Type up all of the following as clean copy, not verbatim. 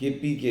KPK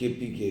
KPK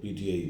PTI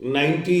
90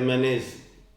MNAs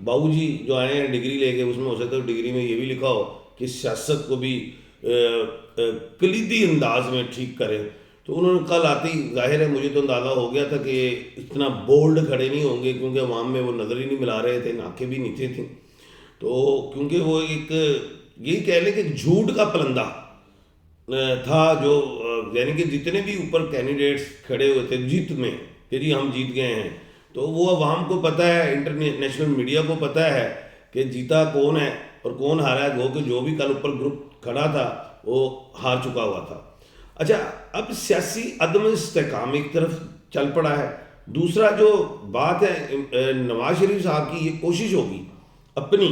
باؤ جی جو آئے ہیں ڈگری لے کے، اس میں ہو سکتا ہے ڈگری میں یہ بھی لکھا ہو کہ سیاست کو بھی کلیدی انداز میں ٹھیک کریں. تو انہوں نے کل آتی، ظاہر ہے مجھے تو اندازہ ہو گیا تھا کہ اتنا بولڈ کھڑے نہیں ہوں گے، کیونکہ عوام میں وہ نظر ہی نہیں ملا رہے تھے، آنکھیں بھی نیچے تھیں. تو کیونکہ وہ ایک یہی کہہ لیں کہ جھوٹ کا پلندہ تھا، جو یعنی کہ جتنے بھی اوپر کینڈیڈیٹس کھڑے ہوئے تھے جیت میں کہ جی ہم جیت گئے ہیں، تو وہ عوام کو پتہ ہے، انٹرنیشنل میڈیا کو پتہ ہے کہ جیتا کون ہے اور کون ہارا ہے. گو کہ جو بھی کل اوپر گروپ کھڑا تھا وہ ہار چکا ہوا تھا. اچھا، اب سیاسی عدم استحکام ایک طرف چل پڑا ہے. دوسرا جو بات ہے، نواز شریف صاحب کی یہ کوشش ہوگی اپنی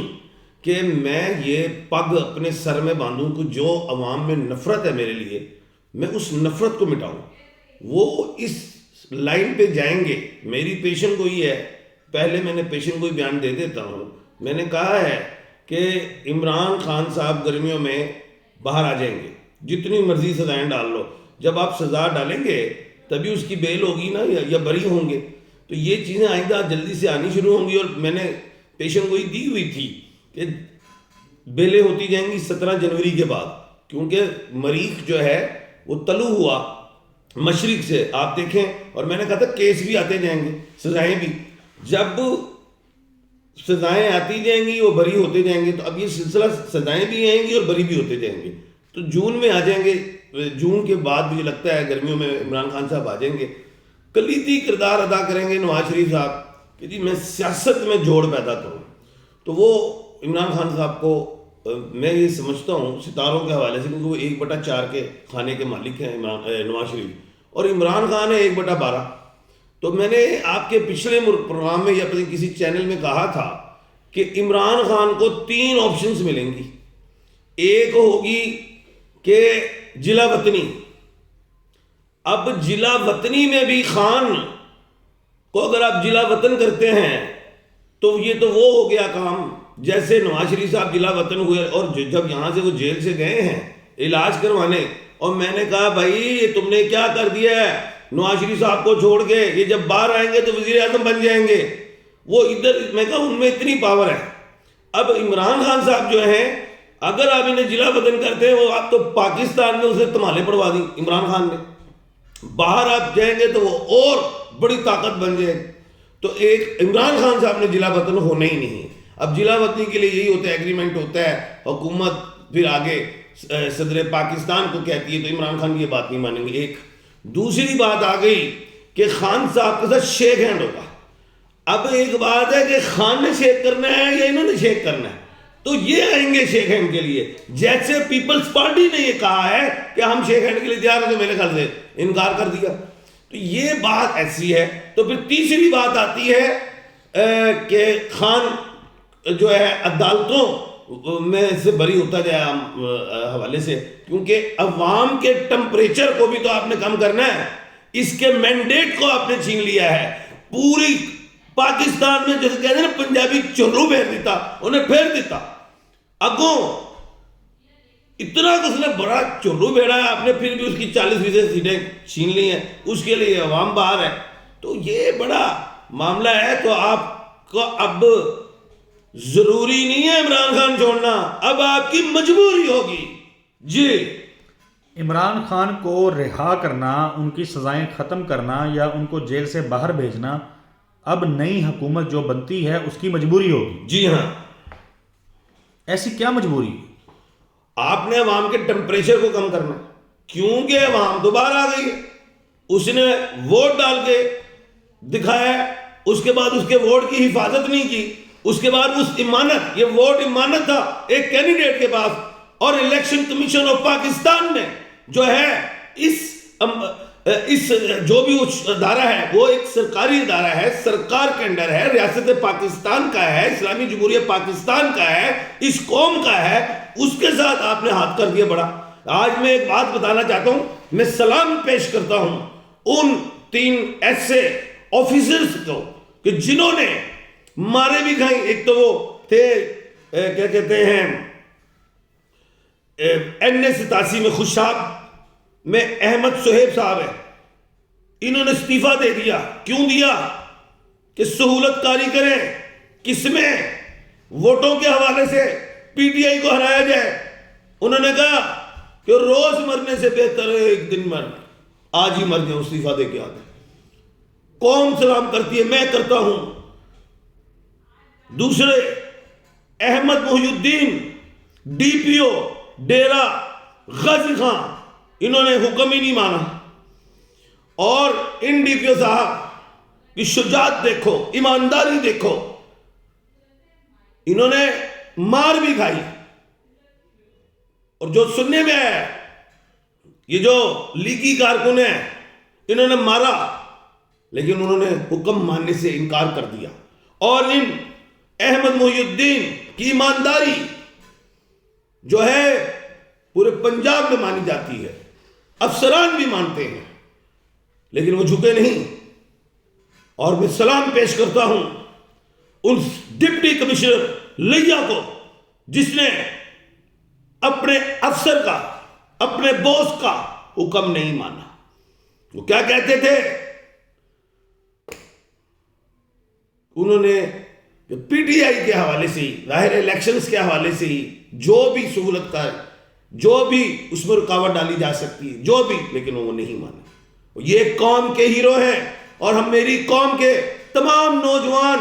کہ میں یہ پگ اپنے سر میں باندھوں کہ جو عوام میں نفرت ہے میرے لیے، میں اس نفرت کو مٹاؤں. وہ اس لائن پہ جائیں گے. میری پیشن گوئی ہے، پہلے میں نے پیشن گوئی بیان دے دیتا ہوں. میں نے کہا ہے کہ عمران خان صاحب گرمیوں میں باہر آ جائیں گے، جتنی مرضی سزائیں ڈال لو. جب آپ سزا ڈالیں گے تبھی اس کی بیل ہوگی نا، یا بری ہوں گے. تو یہ چیزیں آئندہ جلدی سے آنی شروع ہوں گی. اور میں نے پیشن گوئی دی ہوئی تھی کہ بیلیں ہوتی جائیں گی 17 جنوری کے بعد، کیونکہ مریخ جو ہے وہ طلوع ہوا مشرق سے، آپ دیکھیں. اور میں نے کہا تھا کیس بھی آتے جائیں گے، سزائیں بھی. جب سزائیں آتی جائیں گی وہ بری ہوتے جائیں گے. تو اب یہ سلسلہ سزائیں بھی آئیں گی اور بری بھی ہوتے جائیں گے. تو جون میں آ جائیں گے. جون کے بعد مجھے لگتا ہے گرمیوں میں عمران خان صاحب آ جائیں گے. کلیدی کردار ادا کریں گے نواز شریف صاحب کہ جی میں سیاست میں جوڑ پیدا کروں. تو وہ عمران خان صاحب کو میں یہ سمجھتا ہوں ستاروں کے حوالے سے، کیونکہ وہ 1/4 کے کھانے کے مالک ہیں نواز شریف، اور عمران خان ہے 1/12. تو میں نے آپ کے پچھلے پروگرام میں یا کسی چینل میں کہا تھا کہ عمران خان کو 3 آپشنز ملیں گی. ایک ہوگی کہ جلا وطنی. اب جلا وطنی میں بھی خان کو اگر آپ جلا وطن کرتے ہیں تو یہ تو وہ ہو گیا کام جیسے نواز شریف صاحب جلا وطن ہوئے، اور جب یہاں سے وہ جیل سے گئے ہیں علاج کروانے، اور میں نے کہا بھائی یہ تم نے کیا کر دیا ہے نواز شریف صاحب کو چھوڑ کے، یہ جب باہر آئیں گے تو وزیر اعظم بن جائیں گے. وہ ادھر میں کہا ان میں اتنی پاور ہے. اب عمران خان صاحب جو ہیں اگر آپ انہیں جلا وطن کرتے ہیں، وہ آپ تو پاکستان میں اسے تمالے پڑوا دی عمران خان نے. باہر آپ جائیں گے تو وہ اور بڑی طاقت بن جائے. تو ایک عمران خان صاحب نے جلا وطن ہونا ہی نہیں. اب جلا وطنی کے لیے یہی ہوتا ہے، ایگریمنٹ ہوتا ہے، حکومت پھر آگے صدر پاکستان کو کہتی ہے. تو عمران خان یہ بات نہیں مانیں گے. ایک دوسری بات آ گئی کہ خان صاحب کے ساتھ شیک ہینڈ ہوگا. اب ایک بات ہے کہ خان نے شیک کرنا ہے یا انہوں نے شیک کرنا ہے. تو یہ آئیں گے شیک ہینڈ کے لیے، جیسے پیپلز پارٹی نے یہ کہا ہے کہ ہم شیک ہینڈ کے لیے تیار ہیں، تو میرے خیال سے انکار کر دیا. تو یہ بات ایسی ہے. تو پھر تیسری بات آتی ہے کہ خان جو ہے عدالتوں میں سے بری ہوتا جائے حوالے سے، کیونکہ عوام کے ٹمپریچر کو بھی تو آپ نے کم کرنا ہے. اس کے مینڈیٹ کو آپ نے چھین لیا ہے. پوری پاکستان میں جیسے کہتے ہیں نا پنجابی چلو پھیر دیتا، انہیں پھیر دیتا اگوں. اتنا کہ اس نے بڑا چلو پھیرا ہے آپ نے، پھر بھی اس کی 40% سیٹیں چھین لی ہیں. اس کے لیے عوام باہر ہے. تو یہ بڑا معاملہ ہے. تو آپ کو اب ضروری نہیں ہے عمران خان چھوڑنا، اب آپ کی مجبوری ہوگی. جی عمران خان کو رہا کرنا، ان کی سزائیں ختم کرنا یا ان کو جیل سے باہر بھیجنا اب نئی حکومت جو بنتی ہے اس کی مجبوری ہوگی. جی ہاں. ایسی کیا مجبوری ہے؟ آپ نے عوام کے ٹمپریچر کو کم کرنا ہے، کیونکہ عوام تو باہر آ گئی ہے. اس نے ووٹ ڈال کے دکھایا ہے، اس کے بعد اس کے ووٹ کی حفاظت نہیں کی. اس کے بعد اس امانت، یہ ووٹ امانت تھا ایک کینڈیڈیٹ کے پاس، اور الیکشن کمیشن آف پاکستان نے جو ہے اس جو بھی ادارہ ہے وہ ایک سرکاری ادارہ ہے، سرکار کے انڈر ہے، ریاست پاکستان کا ہے، اسلامی جمہوریہ پاکستان کا ہے، اس قوم کا ہے. اس کے ساتھ آپ نے ہاتھ کر دیا بڑا. آج میں ایک بات بتانا چاہتا ہوں، میں سلام پیش کرتا ہوں ان 3 ایسے آفیسرز کو کہ جنہوں نے مارے بھی کھائیں. ایک تو وہ تھے کیا کہتے ہیں N87 میں خوشاب میں احمد صہیب صاحب ہے. انہوں نے استعفیٰ دے دیا. کیوں دیا؟ کہ سہولت کاری کریں. کس میں؟ ووٹوں کے حوالے سے پی ٹی آئی کو ہرایا جائے. انہوں نے کہا کہ روز مرنے سے بہتر ہے ایک دن مرنا, آج ہی مر جائیں, استعفیٰ دے کے آ گئے. قوم سلام کرتی ہے, میں کرتا ہوں. دوسرے احمد محی الدین ڈی پی او ڈیرا غازی خان, انہوں نے حکم ہی نہیں مانا. اور ان ڈی پی او صاحب کی شجاعت دیکھو, ایمانداری دیکھو, انہوں نے مار بھی کھائی. اور جو سننے میں ہے یہ جو لیگی کارکن ہیں انہوں نے مارا, لیکن انہوں نے حکم ماننے سے انکار کر دیا. اور ان احمد محی الدین کی ایمانداری جو ہے پورے پنجاب میں مانی جاتی ہے, افسران بھی مانتے ہیں, لیکن وہ جھکے نہیں. اور میں سلام پیش کرتا ہوں ان ڈپٹی کمشنر لیا کو جس نے اپنے افسر کا, اپنے باس کا حکم نہیں مانا. وہ کیا کہتے تھے, انہوں نے پی ٹی آئی کے حوالے سے ہی, ظاہر الیکشنز کے حوالے سے ہی جو بھی سہولت کا جو بھی اس میں رکاوٹ ڈالی جا سکتی ہے جو بھی, لیکن وہ نہیں مانا. یہ قوم کے ہیرو ہیں. اور ہم میری قوم کے تمام نوجوان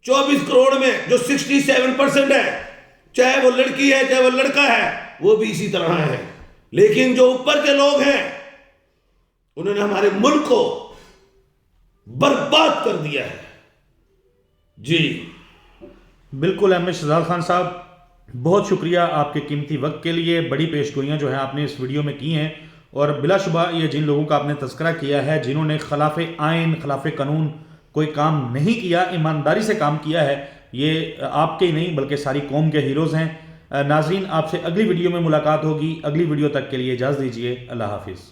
24 کروڑ میں جو 67% ہے, چاہے وہ لڑکی ہے چاہے وہ لڑکا ہے, وہ بھی اسی طرح ہے. لیکن جو اوپر کے لوگ ہیں انہوں نے ہمارے ملک کو برباد کر دیا ہے. جی بالکل احمد شہزاد خان صاحب, بہت شکریہ آپ کے قیمتی وقت کے لیے. بڑی پیشگوئیاں جو ہیں آپ نے اس ویڈیو میں کی ہیں, اور بلا شبہ یہ جن لوگوں کا آپ نے تذکرہ کیا ہے جنہوں نے خلاف آئین خلاف قانون کوئی کام نہیں کیا, ایمانداری سے کام کیا ہے, یہ آپ کے ہی نہیں بلکہ ساری قوم کے ہیروز ہیں. ناظرین, آپ سے اگلی ویڈیو میں ملاقات ہوگی. اگلی ویڈیو تک کے لیے اجازت دیجیے. اللہ حافظ.